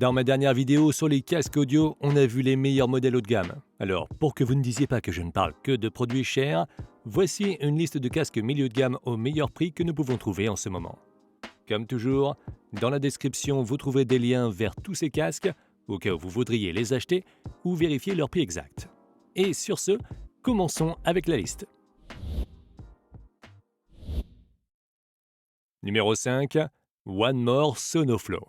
Dans ma dernière vidéo sur les casques audio, on a vu les meilleurs modèles haut de gamme. Alors, pour que vous ne disiez pas que je ne parle que de produits chers, voici une liste de casques milieu de gamme au meilleur prix que nous pouvons trouver en ce moment. Comme toujours, dans la description, vous trouverez des liens vers tous ces casques, au cas où vous voudriez les acheter ou vérifier leur prix exact. Et sur ce, commençons avec la liste. Numéro 5. One More Sonoflow.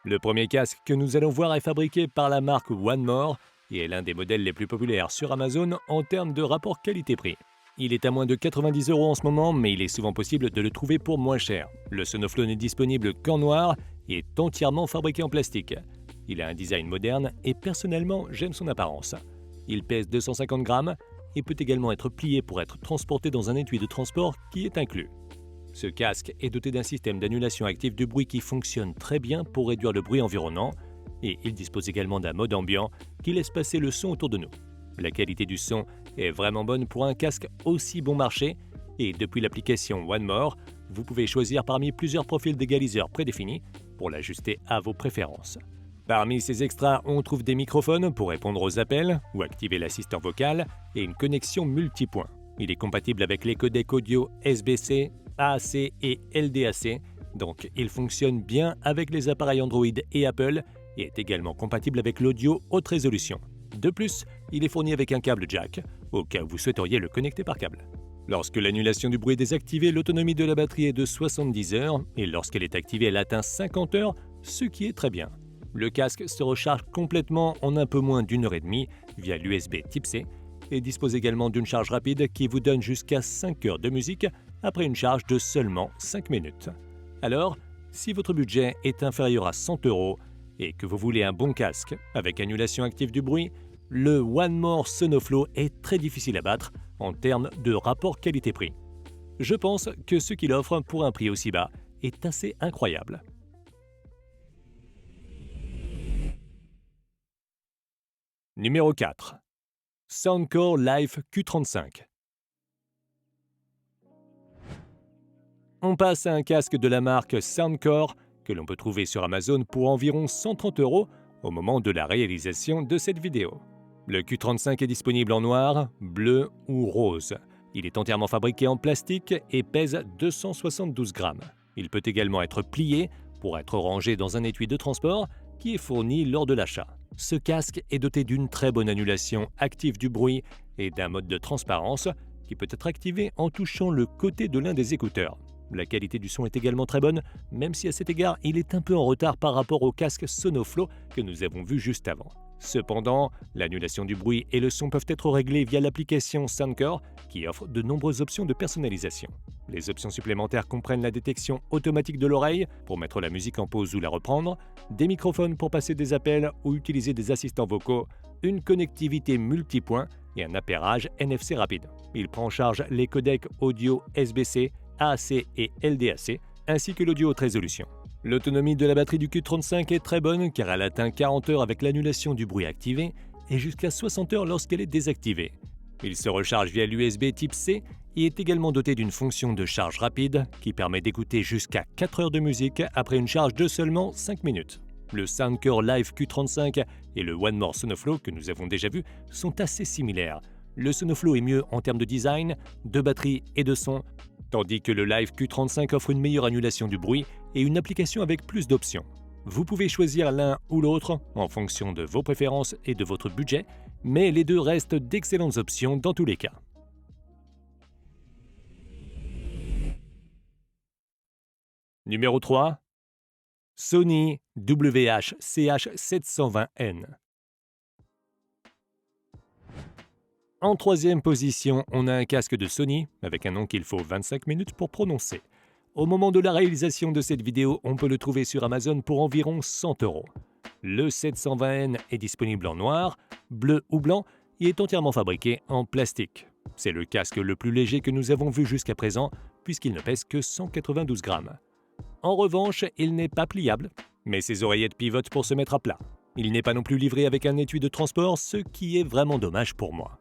Le premier casque que nous allons voir est fabriqué par la marque One More et est l'un des modèles les plus populaires sur Amazon en termes de rapport qualité-prix. Il est à moins de 90 € en ce moment, mais il est souvent possible de le trouver pour moins cher. Le Sonoflow n'est disponible qu'en noir et est entièrement fabriqué en plastique. Il a un design moderne et personnellement, j'aime son apparence. Il pèse 250 grammes et peut également être plié pour être transporté dans un étui de transport qui est inclus. Ce casque est doté d'un système d'annulation active du bruit qui fonctionne très bien pour réduire le bruit environnant et il dispose également d'un mode ambiant qui laisse passer le son autour de nous. La qualité du son est vraiment bonne pour un casque aussi bon marché et depuis l'application One More, vous pouvez choisir parmi plusieurs profils d'égaliseurs prédéfinis pour l'ajuster à vos préférences. Parmi ces extras, on trouve des microphones pour répondre aux appels ou activer l'assistant vocal et une connexion multipoint. Il est compatible avec les codecs audio SBC, AAC et LDAC, donc il fonctionne bien avec les appareils Android et Apple et est également compatible avec l'audio haute résolution. De plus, il est fourni avec un câble jack, au cas où vous souhaiteriez le connecter par câble. Lorsque l'annulation du bruit est désactivée, l'autonomie de la batterie est de 70 heures et lorsqu'elle est activée, elle atteint 50 heures, ce qui est très bien. Le casque se recharge complètement en un peu moins d'une heure et demie via l'USB Type C et dispose également d'une charge rapide qui vous donne jusqu'à 5 heures de musique après une charge de seulement 5 minutes. Alors, si votre budget est inférieur à 100 € et que vous voulez un bon casque avec annulation active du bruit, le One More Sonoflow est très difficile à battre en termes de rapport qualité-prix. Je pense que ce qu'il offre pour un prix aussi bas est assez incroyable. Numéro 4. Soundcore Live Q35. On passe à un casque de la marque Soundcore que l'on peut trouver sur Amazon pour environ 130 € au moment de la réalisation de cette vidéo. Le Q35 est disponible en noir, bleu ou rose. Il est entièrement fabriqué en plastique et pèse 272 grammes. Il peut également être plié pour être rangé dans un étui de transport qui est fourni lors de l'achat. Ce casque est doté d'une très bonne annulation active du bruit et d'un mode de transparence qui peut être activé en touchant le côté de l'un des écouteurs. La qualité du son est également très bonne, même si à cet égard, il est un peu en retard par rapport au casque Sonoflow que nous avons vu juste avant. Cependant, l'annulation du bruit et le son peuvent être réglés via l'application Soundcore qui offre de nombreuses options de personnalisation. Les options supplémentaires comprennent la détection automatique de l'oreille pour mettre la musique en pause ou la reprendre, des microphones pour passer des appels ou utiliser des assistants vocaux, une connectivité multipoint et un appairage NFC rapide. Il prend en charge les codecs audio SBC, AAC et LDAC, ainsi que l'audio haute résolution. L'autonomie de la batterie du Q35 est très bonne car elle atteint 40 heures avec l'annulation du bruit activé et jusqu'à 60 heures lorsqu'elle est désactivée. Il se recharge via l'USB Type C et est également doté d'une fonction de charge rapide qui permet d'écouter jusqu'à 4 heures de musique après une charge de seulement 5 minutes. Le Soundcore Live Q35 et le One More Sonoflow que nous avons déjà vu sont assez similaires. Le Sonoflow est mieux en termes de design, de batterie et de son, tandis que le Live Q35 offre une meilleure annulation du bruit et une application avec plus d'options. Vous pouvez choisir l'un ou l'autre en fonction de vos préférences et de votre budget, mais les deux restent d'excellentes options dans tous les cas. Numéro 3. Sony WH-CH720N. En troisième position, on a un casque de Sony, avec un nom qu'il faut 25 minutes pour prononcer. Au moment de la réalisation de cette vidéo, on peut le trouver sur Amazon pour environ 100 €. Le 720N est disponible en noir, bleu ou blanc et est entièrement fabriqué en plastique. C'est le casque le plus léger que nous avons vu jusqu'à présent, puisqu'il ne pèse que 192 grammes. En revanche, il n'est pas pliable, mais ses oreillettes pivotent pour se mettre à plat. Il n'est pas non plus livré avec un étui de transport, ce qui est vraiment dommage pour moi.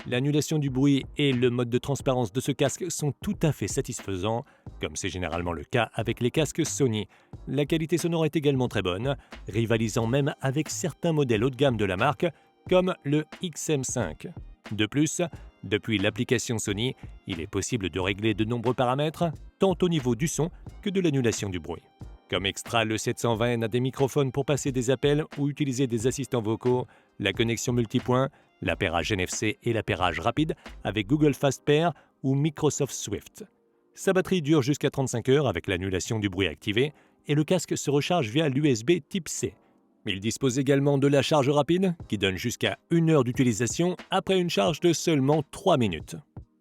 L'annulation du bruit et le mode de transparence de ce casque sont tout à fait satisfaisants, comme c'est généralement le cas avec les casques Sony. La qualité sonore est également très bonne, rivalisant même avec certains modèles haut de gamme de la marque, comme le XM5. De plus, depuis l'application Sony, il est possible de régler de nombreux paramètres, tant au niveau du son que de l'annulation du bruit. Comme extra, le 720N a des microphones pour passer des appels ou utiliser des assistants vocaux, la connexion multipoint, l'appairage NFC et l'appairage rapide avec Google Fast Pair ou Microsoft Swift. Sa batterie dure jusqu'à 35 heures avec l'annulation du bruit activé et le casque se recharge via l'USB Type C. Il dispose également de la charge rapide qui donne jusqu'à 1 heure d'utilisation après une charge de seulement 3 minutes.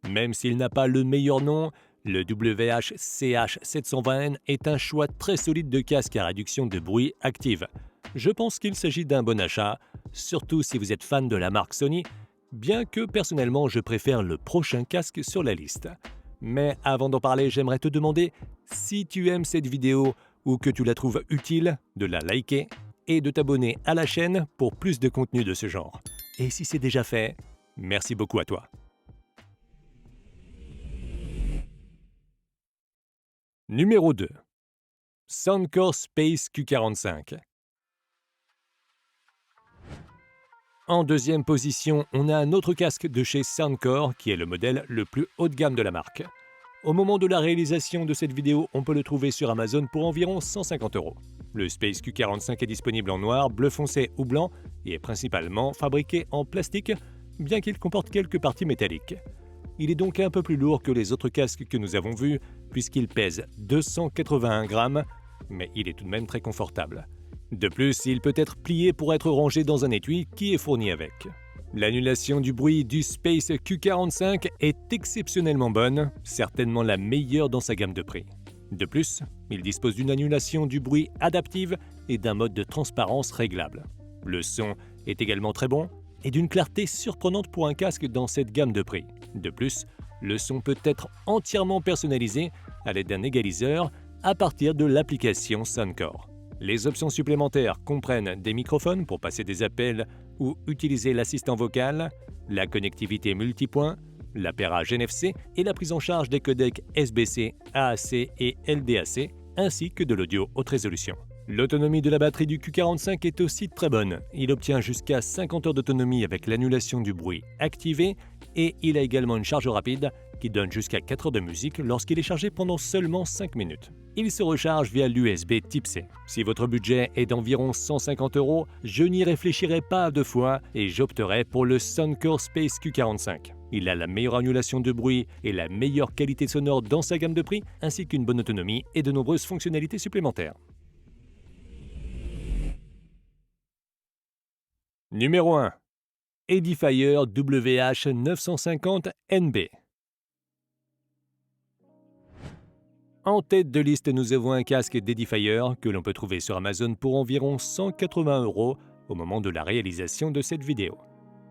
Même s'il n'a pas le meilleur nom, le WH-CH720N est un choix très solide de casque à réduction de bruit active. Je pense qu'il s'agit d'un bon achat, surtout si vous êtes fan de la marque Sony, bien que personnellement je préfère le prochain casque sur la liste. Mais avant d'en parler, j'aimerais te demander si tu aimes cette vidéo ou que tu la trouves utile, de la liker et de t'abonner à la chaîne pour plus de contenu de ce genre. Et si c'est déjà fait, merci beaucoup à toi. Numéro 2. Soundcore Space Q45. En deuxième position, on a un autre casque de chez Soundcore qui est le modèle le plus haut de gamme de la marque. Au moment de la réalisation de cette vidéo, on peut le trouver sur Amazon pour environ 150 €. Le Space Q45 est disponible en noir, bleu foncé ou blanc et est principalement fabriqué en plastique, bien qu'il comporte quelques parties métalliques. Il est donc un peu plus lourd que les autres casques que nous avons vus, puisqu'il pèse 281 grammes, mais il est tout de même très confortable. De plus, il peut être plié pour être rangé dans un étui qui est fourni avec. L'annulation du bruit du Space Q45 est exceptionnellement bonne, certainement la meilleure dans sa gamme de prix. De plus, il dispose d'une annulation du bruit adaptive et d'un mode de transparence réglable. Le son est également très bon et d'une clarté surprenante pour un casque dans cette gamme de prix. De plus, le son peut être entièrement personnalisé à l'aide d'un égaliseur à partir de l'application Soundcore. Les options supplémentaires comprennent des microphones pour passer des appels ou utiliser l'assistant vocal, la connectivité multipoint, l'appairage NFC et la prise en charge des codecs SBC, AAC et LDAC, ainsi que de l'audio haute résolution. L'autonomie de la batterie du Q45 est aussi très bonne. Il obtient jusqu'à 50 heures d'autonomie avec l'annulation du bruit activée et il a également une charge rapide qui donne jusqu'à 4 heures de musique lorsqu'il est chargé pendant seulement 5 minutes. Il se recharge via l'USB Type C. Si votre budget est d'environ 150 €, je n'y réfléchirai pas à deux fois et j'opterai pour le Soundcore Space Q45. Il a la meilleure annulation de bruit et la meilleure qualité sonore dans sa gamme de prix, ainsi qu'une bonne autonomie et de nombreuses fonctionnalités supplémentaires. Numéro 1. Edifier WH-950NB. En tête de liste, nous avons un casque d'Edifier que l'on peut trouver sur Amazon pour environ 180 € au moment de la réalisation de cette vidéo.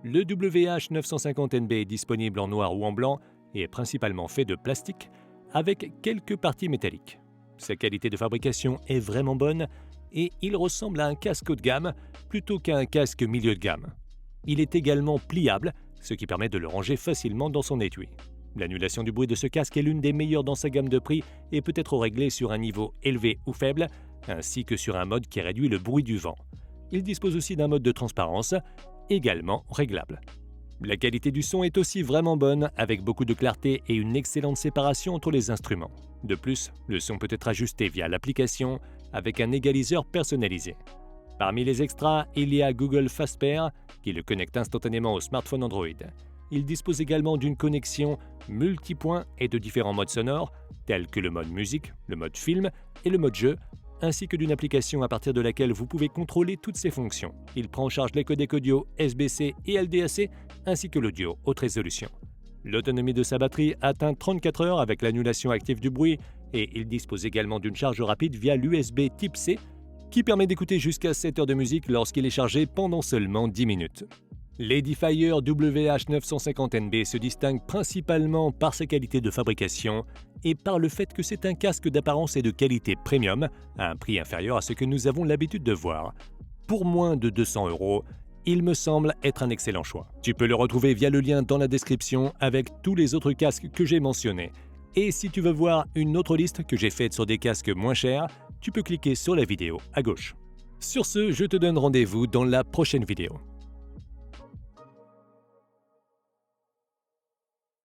Le WH-950NB est disponible en noir ou en blanc et est principalement fait de plastique avec quelques parties métalliques. Sa qualité de fabrication est vraiment bonne et il ressemble à un casque haut de gamme plutôt qu'à un casque milieu de gamme. Il est également pliable, ce qui permet de le ranger facilement dans son étui. L'annulation du bruit de ce casque est l'une des meilleures dans sa gamme de prix et peut être réglée sur un niveau élevé ou faible, ainsi que sur un mode qui réduit le bruit du vent. Il dispose aussi d'un mode de transparence, également réglable. La qualité du son est aussi vraiment bonne, avec beaucoup de clarté et une excellente séparation entre les instruments. De plus, le son peut être ajusté via l'application avec un égaliseur personnalisé. Parmi les extras, il y a Google Fast Pair qui le connecte instantanément au smartphone Android. Il dispose également d'une connexion multipoint et de différents modes sonores, tels que le mode musique, le mode film et le mode jeu, ainsi que d'une application à partir de laquelle vous pouvez contrôler toutes ces fonctions. Il prend en charge les codecs audio SBC et LDAC, ainsi que l'audio haute résolution. L'autonomie de sa batterie atteint 34 heures avec l'annulation active du bruit et il dispose également d'une charge rapide via l'USB Type C qui permet d'écouter jusqu'à 7 heures de musique lorsqu'il est chargé pendant seulement 10 minutes. L'Edifier WH-950NB se distingue principalement par sa qualité de fabrication et par le fait que c'est un casque d'apparence et de qualité premium à un prix inférieur à ce que nous avons l'habitude de voir. Pour moins de 200 €, il me semble être un excellent choix. Tu peux le retrouver via le lien dans la description avec tous les autres casques que j'ai mentionnés. Et si tu veux voir une autre liste que j'ai faite sur des casques moins chers, tu peux cliquer sur la vidéo à gauche. Sur ce, je te donne rendez-vous dans la prochaine vidéo.